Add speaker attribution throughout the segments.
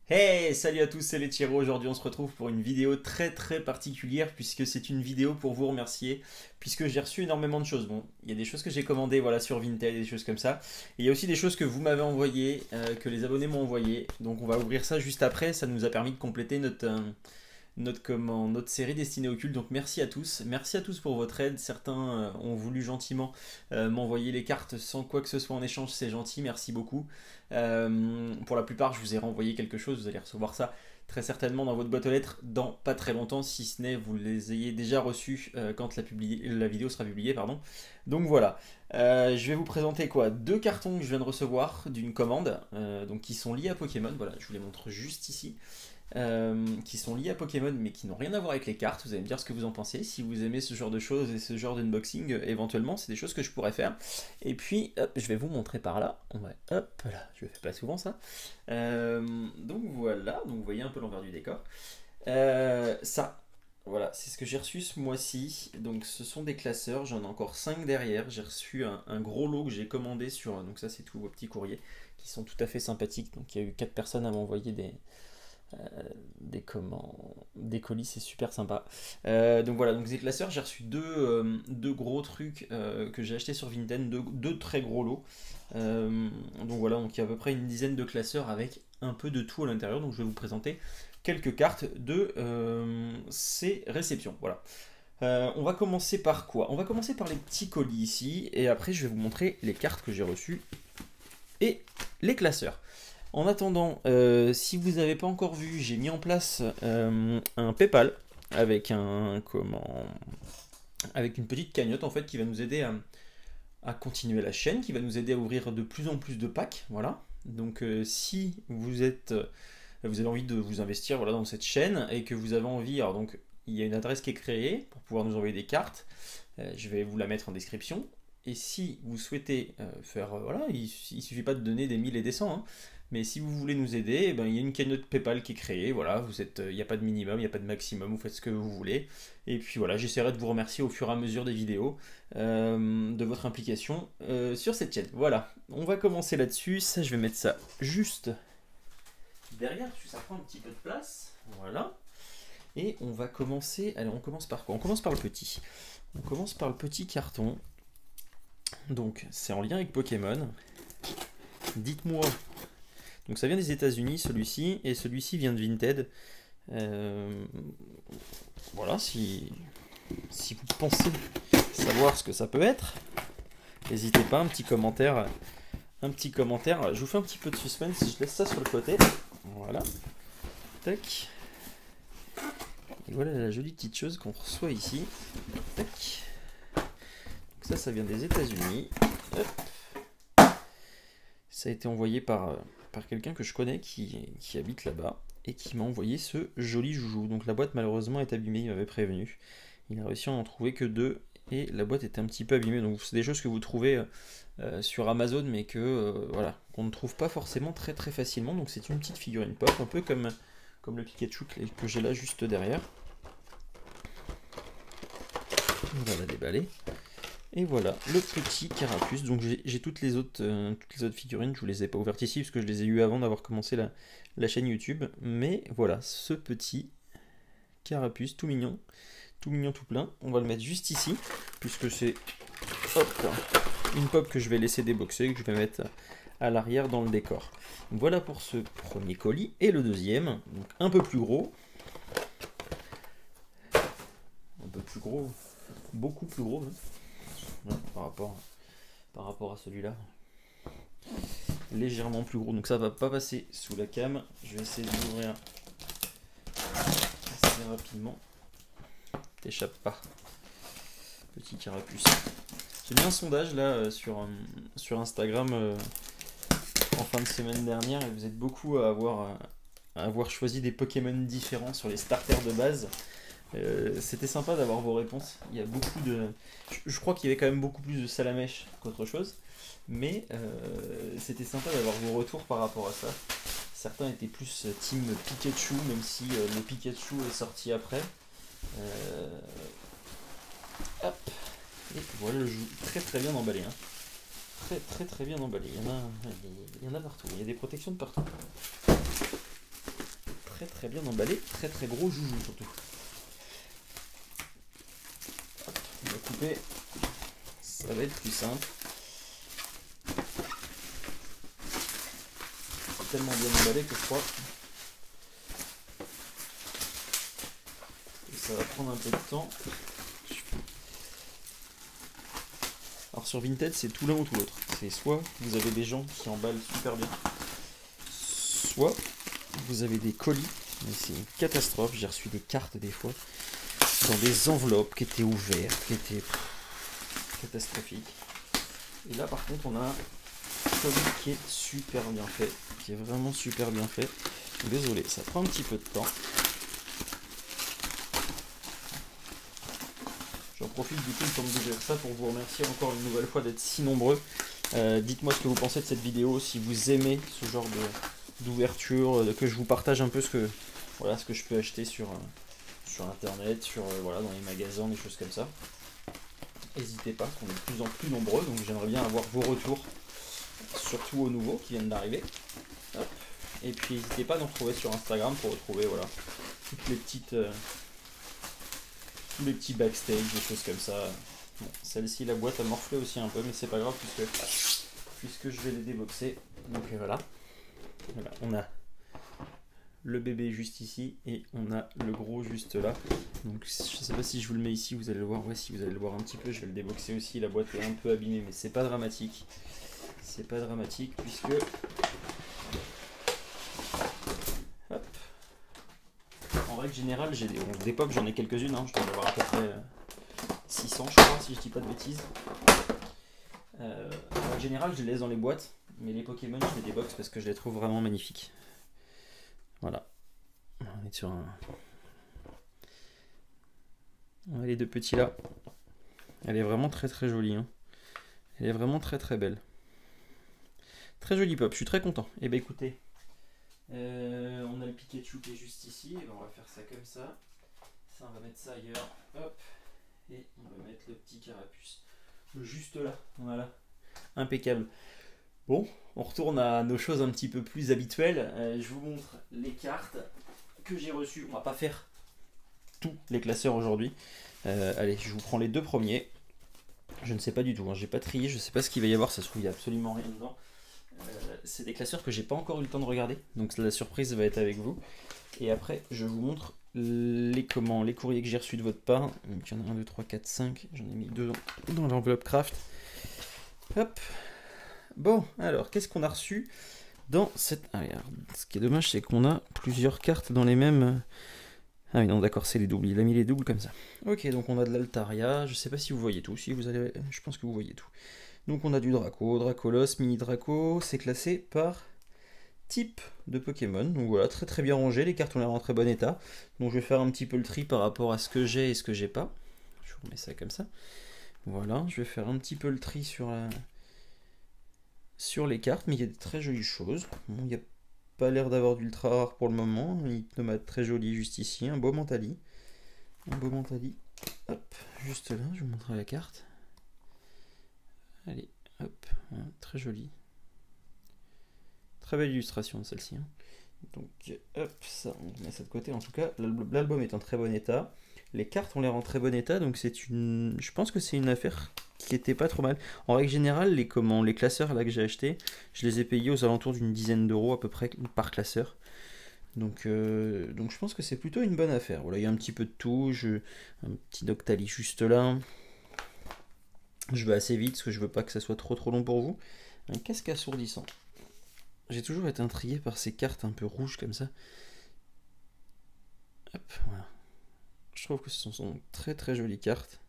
Speaker 1: Hey, salut à tous, c'est les Tiro. Aujourd'hui, on se retrouve pour une vidéo très particulière puisque c'est une vidéo pour vous remercier puisque j'ai reçu énormément de choses. Bon, il y a des choses que j'ai commandées voilà sur Vinted et des choses comme ça. Et il y a aussi des choses que vous m'avez envoyées, que les abonnés m'ont envoyées. Donc on va ouvrir ça juste après. Ça nous a permis de compléter notre série destinée au culte. Donc merci à tous pour votre aide. Certains ont voulu gentiment m'envoyer les cartes sans quoi que ce soit en échange, c'est gentil, merci beaucoup. Pour la plupart, je vous ai renvoyé quelque chose, vous allez recevoir ça très certainement dans votre boîte aux lettres dans pas très longtemps, si ce n'est vous les ayez déjà reçus quand la vidéo sera publiée. Pardon. Donc voilà. Je vais vous présenter quoi? Deux cartons que je viens de recevoir d'une commande, donc qui sont liés à Pokémon. Voilà, je vous les montre juste ici. Qui sont liés à Pokémon mais qui n'ont rien à voir avec les cartes. Vous allez me dire ce que vous en pensez. Si vous aimez ce genre de choses et ce genre d'unboxing, éventuellement, c'est des choses que je pourrais faire. Et puis, hop, je vais vous montrer par là. Ouais, hop là, je le fais pas souvent ça. Donc voilà, donc vous voyez un peu l'envers du décor. Ça, voilà, c'est ce que j'ai reçu ce mois-ci. Donc ce sont des classeurs, j'en ai encore 5 derrière. J'ai reçu un gros lot que j'ai commandé sur. Donc ça, c'est tous vos petits courriers qui sont tout à fait sympathiques. Donc il y a eu 4 personnes à m'envoyer des colis, c'est super sympa. Donc voilà, donc des classeurs, j'ai reçu deux gros trucs que j'ai acheté sur Vinted, deux très gros lots. Donc voilà, donc il y a à peu près une dizaine de classeurs avec un peu de tout à l'intérieur. Donc je vais vous présenter quelques cartes de ces réceptions. Voilà. On va commencer par quoi? On va commencer par les petits colis ici, et après je vais vous montrer les cartes que j'ai reçues et les classeurs. En attendant, si vous n'avez pas encore vu, j'ai mis en place un PayPal avec avec une petite cagnotte en fait qui va nous aider à continuer la chaîne, qui va nous aider à ouvrir de plus en plus de packs. Voilà. Donc si vous avez envie de vous investir voilà, dans cette chaîne et que vous avez envie, alors donc il y a une adresse qui est créée pour pouvoir nous envoyer des cartes. Je vais vous la mettre en description. Et si vous souhaitez faire, voilà, il suffit pas de donner des 1000 et des 100, hein, mais si vous voulez nous aider, eh ben, il y a une cagnotte PayPal qui est créée, voilà, il n'y a pas de minimum, il n'y a pas de maximum, vous faites ce que vous voulez. Et puis voilà, j'essaierai de vous remercier au fur et à mesure des vidéos de votre implication sur cette chaîne. Voilà, on va commencer là-dessus, ça je vais mettre ça juste derrière, parce que ça prend un petit peu de place, voilà. Et on va commencer, allez on commence par quoi? On commence par le petit. On commence par le petit carton. Donc c'est en lien avec Pokémon. Dites-moi. Donc ça vient des États-Unis celui-ci et celui-ci vient de Vinted. Voilà, si vous pensez savoir ce que ça peut être, n'hésitez pas, un petit commentaire. Je vous fais un petit peu de suspense, je laisse ça sur le côté. Voilà. Tac. Et voilà la jolie petite chose qu'on reçoit ici. Tac. Donc ça vient des États-Unis. Ça a été envoyé par quelqu'un que je connais qui habite là-bas et qui m'a envoyé ce joli joujou. Donc la boîte malheureusement est abîmée, il m'avait prévenu. Il a réussi à en trouver que deux et la boîte était un petit peu abîmée. Donc c'est des choses que vous trouvez sur Amazon mais que voilà, qu'on ne trouve pas forcément très facilement. Donc c'est une petite figurine pop, un peu comme le Pikachu que j'ai là juste derrière. On va la déballer. Et voilà, le petit carapuce. Donc j'ai toutes les autres figurines, je vous les ai pas ouvertes ici parce que je les ai eues avant d'avoir commencé la chaîne YouTube. Mais voilà, ce petit carapuce tout mignon, tout plein. On va le mettre juste ici, puisque c'est une pop que je vais laisser déboxer, que je vais mettre à l'arrière dans le décor. Donc voilà pour ce premier colis. Et le deuxième, donc un peu plus gros. Un peu plus gros, beaucoup plus gros. Hein. Par rapport à celui-là, légèrement plus gros, donc ça va pas passer sous la cam. Je vais essayer de l'ouvrir assez rapidement. T'échappe pas, petit carapuce. J'ai mis un sondage là sur Instagram en fin de semaine dernière et vous êtes beaucoup à avoir choisi des Pokémon différents sur les starters de base. C'était sympa d'avoir vos réponses. Il y a beaucoup de. Je crois qu'il y avait quand même beaucoup plus de Salamèche qu'autre chose. Mais c'était sympa d'avoir vos retours par rapport à ça. Certains étaient plus team Pikachu, même si le Pikachu est sorti après. Hop. Et voilà le jeu. Très bien emballé. Hein. Très bien emballé. Il y en a partout. Il y a des protections de partout. très bien emballé, très très gros joujou surtout. Hop, on va couper, ça va être plus simple. C'est tellement bien emballé que je crois que ça va prendre un peu de temps. Alors sur Vinted, c'est tout l'un ou tout l'autre. C'est soit vous avez des gens qui emballent super bien, soit vous avez des colis, mais c'est une catastrophe. J'ai reçu des cartes des fois dans des enveloppes qui étaient ouvertes, qui étaient catastrophiques. Et là par contre on a un colis qui est super bien fait, qui est vraiment super bien fait. Désolé, ça prend un petit peu de temps. J'en profite du coup de d'ouvrir ça pour vous remercier encore une nouvelle fois d'être si nombreux. Dites-moi ce que vous pensez de cette vidéo, si vous aimez ce genre d'ouverture, que je vous partage un peu ce que je peux acheter sur internet, voilà, dans les magasins, des choses comme ça. N'hésitez pas, qu'on est de plus en plus nombreux, donc j'aimerais bien avoir vos retours, surtout aux nouveaux qui viennent d'arriver. Et puis n'hésitez pas à nous retrouver sur Instagram pour retrouver voilà, toutes les petites... tous les petits backstage, des choses comme ça. Bon, celle-ci, la boîte a morflé aussi un peu, mais c'est pas grave puisque je vais les déboxer. Donc voilà. Voilà, on a le bébé juste ici et on a le gros juste là. Donc je sais pas si je vous le mets ici, vous allez le voir. Ouais, si vous allez le voir un petit peu, je vais le déboxer aussi. La boîte est un peu abîmée, mais c'est pas dramatique. C'est pas dramatique puisque... Hop. En règle générale, j'ai des pop, j'en ai quelques-unes, hein. Je dois en avoir à peu près 600, je crois, si je dis pas de bêtises. En règle générale, je les laisse dans les boîtes, mais les Pokémon, je les déboxe parce que je les trouve vraiment magnifiques. Voilà. On est sur un... On a les deux petits là. Elle est vraiment très très jolie. Hein. Elle est vraiment très très belle. Très jolie pop, je suis très content. Et ben écoutez, on a le Pikachu qui est juste ici, et ben on va faire ça comme ça. Ça, on va mettre ça ailleurs. Hop. Et on va mettre le petit carapuce juste là. Voilà. Impeccable. Bon, on retourne à nos choses un petit peu plus habituelles. Je vous montre les cartes que j'ai reçues. On va pas faire tous les classeurs aujourd'hui. Allez, je vous prends les deux premiers. Je ne sais pas du tout, hein. J'ai pas trié, je sais pas ce qu'il va y avoir, ça se trouve il n'y a absolument rien dedans. C'est des classeurs que j'ai pas encore eu le temps de regarder, donc la surprise va être avec vous. Et après, je vous montre les courriers que j'ai reçus de votre part. Donc il y en a 1, 2, 3, 4, 5. J'en ai mis 2 dans l'enveloppe craft. Hop. Bon, alors, qu'est-ce qu'on a reçu dans cette... Ah, regarde, ce qui est dommage, c'est qu'on a plusieurs cartes dans les mêmes... Ah oui, non, d'accord, c'est les doubles. Il a mis les doubles comme ça. Ok, donc on a de l'Altaria. Je sais pas si vous voyez tout. Si vous allez... Je pense que vous voyez tout. Donc on a du Draco, Dracolos, Mini Draco. C'est classé par type de Pokémon. Donc voilà, très très bien rangé. Les cartes ont l'air en très bon état. Donc je vais faire un petit peu le tri par rapport à ce que j'ai et ce que j'ai pas. Je vous remets ça comme ça. Voilà, je vais faire un petit peu le tri sur les cartes, mais il y a de très jolies choses. Bon, il n'y a pas l'air d'avoir d'ultra rare pour le moment. Un Hypnomate très joli juste ici. Un beau Mentali. Un beau Mentali. Hop, juste là, je vous montrerai la carte. Allez, hop, voilà, très joli. Très belle illustration celle-ci. Hein. Donc hop, ça, on met ça de côté. En tout cas, l'album est en très bon état. Les cartes ont l'air en très bon état, donc c'est une... Je pense que c'est une affaire qui était pas trop mal. En règle générale, les classeurs là que j'ai achetés, je les ai payés aux alentours d'une dizaine d'euros à peu près par classeur. Donc je pense que c'est plutôt une bonne affaire. Voilà, il y a un petit peu de tout. Un petit Doctali juste là. Je vais assez vite parce que je veux pas que ça soit trop long pour vous. Un casque assourdissant. J'ai toujours été intrigué par ces cartes un peu rouges comme ça. Hop, voilà. Je trouve que ce sont très très jolies cartes.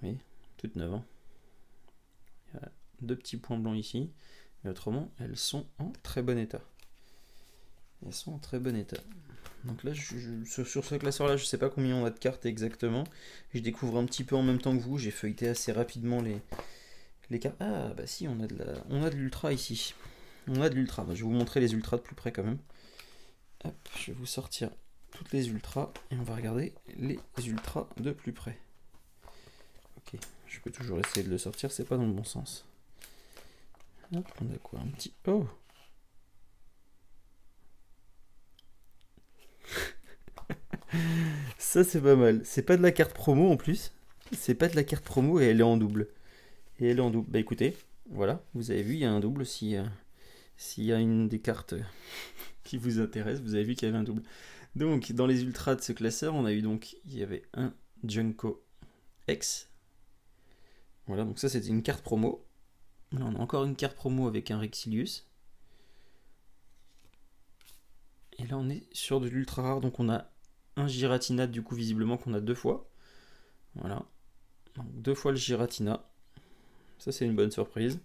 Speaker 1: Oui, toutes neuves. Hein. Il y a 2 petits points blancs ici. Mais autrement, elles sont en très bon état. Elles sont en très bon état. Donc là, sur ce classeur-là, je ne sais pas combien on a de cartes exactement. Je découvre un petit peu en même temps que vous. J'ai feuilleté assez rapidement les cartes. Ah, bah si, on a de l'ultra ici. On a de l'ultra. Je vais vous montrer les ultras de plus près quand même. Hop, je vais vous sortir toutes les ultras et on va regarder les ultras de plus près. Ok, je peux toujours essayer de le sortir, c'est pas dans le bon sens. Hop, on a quoi? Un petit... Oh! Ça c'est pas mal. C'est pas de la carte promo en plus. C'est pas de la carte promo et elle est en double. Et elle est en double. Bah écoutez, voilà, vous avez vu, il y a un double s'il y a une des cartes qui vous intéresse, vous avez vu qu'il y avait un double. Donc dans les ultras de ce classeur, on a eu donc, il y avait un Junko X. Voilà, donc ça c'était une carte promo. Là on a encore une carte promo avec un Rexilius. Et là on est sur de l'ultra rare, donc on a un Giratina du coup visiblement qu'on a deux fois. Voilà, donc deux fois le Giratina. Ça c'est une bonne surprise.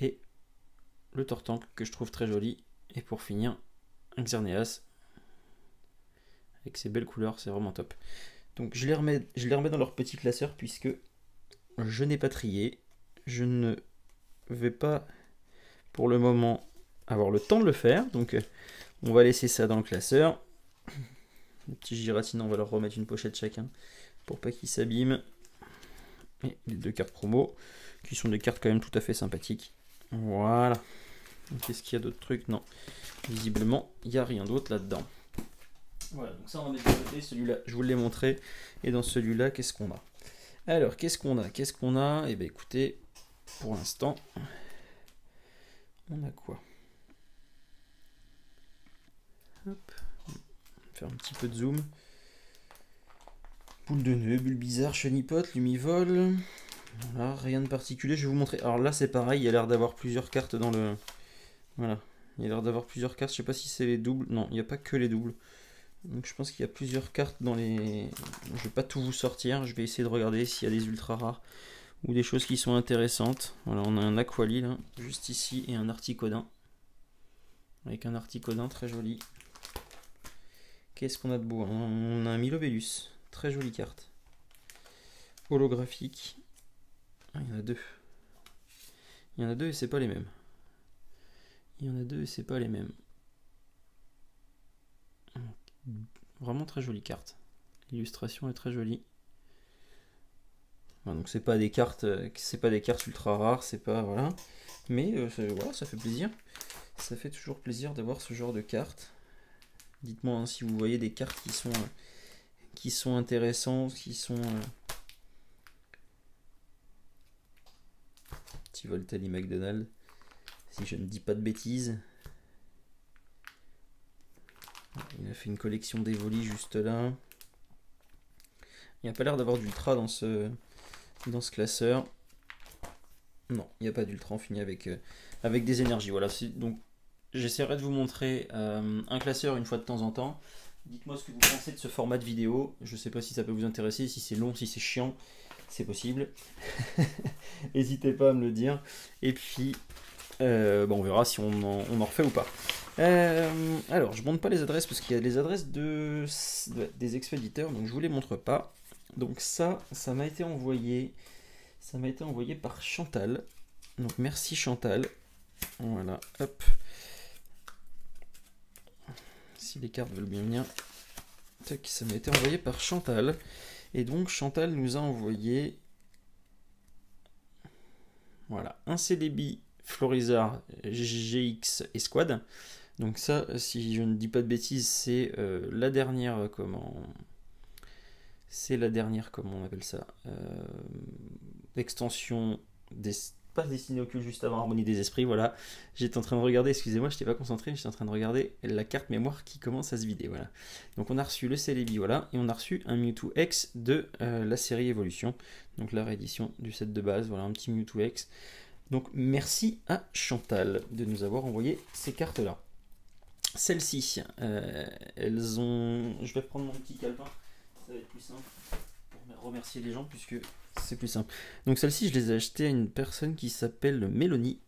Speaker 1: Et le Tortank que je trouve très joli. Et pour finir, un Xerneas avec ses belles couleurs, c'est vraiment top. Donc je les remets dans leur petit classeur puisque je n'ai pas trié. Je ne vais pas pour le moment avoir le temps de le faire. Donc on va laisser ça dans le classeur. Les petits Giratina, on va leur remettre une pochette chacun pour pas qu'ils s'abîment. Et les deux cartes promo qui sont des cartes quand même tout à fait sympathiques. Voilà. Qu'est-ce qu'il y a d'autres trucs? Non. Visiblement, il n'y a rien d'autre là-dedans. Voilà, donc ça on va mettre de côté. Celui-là, je vous l'ai montré. Et dans celui-là, qu'est-ce qu'on a? Alors, qu'est-ce qu'on a? Eh bien, écoutez, pour l'instant, on a quoi? Hop. Faire un petit peu de zoom. Boule de nœud, bulle bizarre, chenipote, lumivol. Voilà, rien de particulier. Je vais vous montrer. Alors là, c'est pareil. Il y a l'air d'avoir plusieurs cartes dans le. Voilà. Il y a l'air d'avoir plusieurs cartes. Je sais pas si c'est les doubles. Non, il n'y a pas que les doubles. Donc je pense qu'il y a plusieurs cartes dans les. Je vais pas tout vous sortir. Je vais essayer de regarder s'il y a des ultra rares ou des choses qui sont intéressantes. Voilà, on a un Aquali là, juste ici, et un Articodin. Avec un Articodin très joli. Qu'est-ce qu'on a de beau? On a un Milobellus. Très jolie carte. Holographique. Ah, il y en a deux. Il y en a deux et c'est pas les mêmes. Il y en a deux et c'est pas les mêmes. Vraiment très jolie carte. L'illustration est très jolie. Voilà, donc c'est pas des cartes ultra rares, c'est pas voilà. Mais voilà, ça fait plaisir. Ça fait toujours plaisir d'avoir ce genre de cartes. Dites-moi hein, si vous voyez des cartes qui sont intéressantes, qui sont petit Voltali McDonald, si je ne dis pas de bêtises. Il a fait une collection d'Evoli juste là. Il n'y a pas l'air d'avoir d'ultra dans ce classeur. Non, il n'y a pas d'ultra, on finit avec des énergies. Voilà, donc j'essaierai de vous montrer un classeur une fois de temps en temps. Dites-moi ce que vous pensez de ce format de vidéo. Je ne sais pas si ça peut vous intéresser, si c'est long, si c'est chiant, c'est possible. N'hésitez pas à me le dire. Et puis, on verra si on en refait ou pas. Alors, je ne montre pas les adresses parce qu'il y a les adresses des expéditeurs, donc je ne vous les montre pas. Donc ça m'a été envoyé. Ça m'a été envoyé par Chantal. Donc merci Chantal. Voilà, hop. Si les cartes veulent bien venir. Tac, ça m'a été envoyé par Chantal. Et donc Chantal nous a envoyé voilà, un Celebi Florizard GX Esquad. Donc ça, si je ne dis pas de bêtises, c'est la dernière c'est la dernière, comment on appelle ça, extension pas destinée au culte, juste avant Harmonie des Esprits, voilà. J'étais en train de regarder, excusez-moi, je n'étais pas concentré, j'étais en train de regarder la carte mémoire qui commence à se vider, voilà. Donc on a reçu le Celebi, voilà, et on a reçu un Mewtwo X de la série Evolution, donc la réédition du set de base, voilà, un petit Mewtwo X. Donc merci à Chantal de nous avoir envoyé ces cartes-là. Celles-ci, elles ont... Je vais prendre mon petit calepin, ça va être plus simple pour remercier les gens puisque c'est plus simple. Donc celle-ci, je les ai achetées à une personne qui s'appelle Mélanie.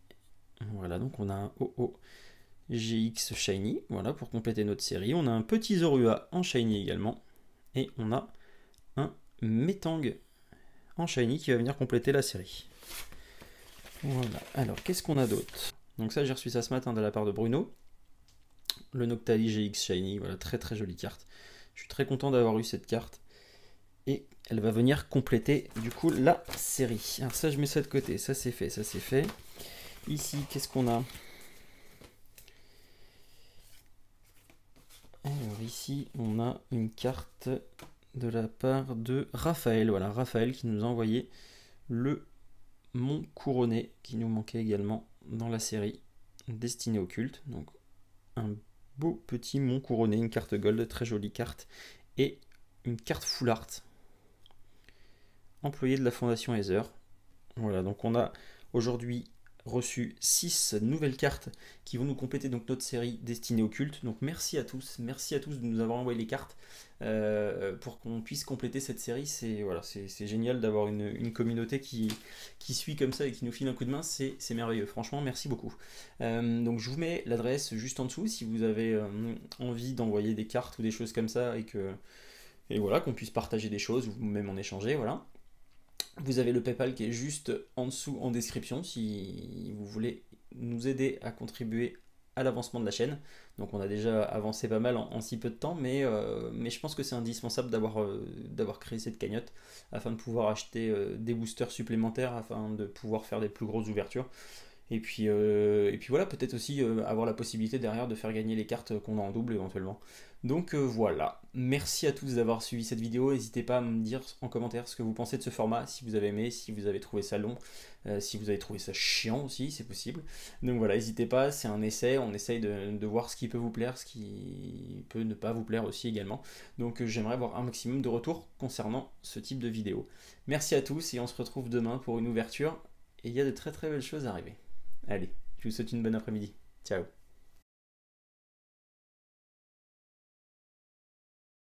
Speaker 1: Voilà, donc on a un OO GX Shiny, voilà, pour compléter notre série. On a un petit Zorua en Shiny également. Et on a un Metang en Shiny qui va venir compléter la série. Voilà, alors qu'est-ce qu'on a d'autre? Donc ça, j'ai reçu ça ce matin de la part de Bruno. Le Noctali GX Shiny, voilà, très très jolie carte. Je suis très content d'avoir eu cette carte. Et elle va venir compléter du coup la série. Alors ça, je mets ça de côté, ça c'est fait, ça c'est fait. Ici, qu'est-ce qu'on a? Alors ici, on a une carte de la part de Raphaël. Voilà, Raphaël qui nous a envoyé le mont couronné qui nous manquait également dans la série Destinée au culte. Donc un beau petit mont couronné, une carte gold, très jolie carte, et une carte full art. Employé de la Fondation Heather. Voilà, donc on a aujourd'hui reçu 6 nouvelles cartes qui vont nous compléter donc notre série Destinée au culte. Donc merci à tous de nous avoir envoyé les cartes pour qu'on puisse compléter cette série. C'est voilà, c'est génial d'avoir une communauté qui suit comme ça et qui nous file un coup de main, c'est merveilleux. Franchement, merci beaucoup. Donc je vous mets l'adresse juste en dessous si vous avez envie d'envoyer des cartes ou des choses comme ça et voilà, qu'on puisse partager des choses ou même en échanger, voilà. Vous avez le PayPal qui est juste en dessous en description si vous voulez nous aider à contribuer à l'avancement de la chaîne. Donc on a déjà avancé pas mal en si peu de temps, mais je pense que c'est indispensable d'avoir créé cette cagnotte afin de pouvoir acheter des boosters supplémentaires, afin de pouvoir faire des plus grosses ouvertures. Et puis voilà, peut-être aussi avoir la possibilité derrière de faire gagner les cartes qu'on a en double éventuellement. Donc voilà, merci à tous d'avoir suivi cette vidéo. N'hésitez pas à me dire en commentaire ce que vous pensez de ce format, si vous avez aimé, si vous avez trouvé ça long, si vous avez trouvé ça chiant aussi, c'est possible. Donc voilà, n'hésitez pas, c'est un essai, on essaye de voir ce qui peut vous plaire, ce qui peut ne pas vous plaire aussi également. Donc j'aimerais avoir un maximum de retours concernant ce type de vidéo. Merci à tous et on se retrouve demain pour une ouverture. Et il y a de très très belles choses à arriver. Allez, je vous souhaite une bonne après-midi. Ciao.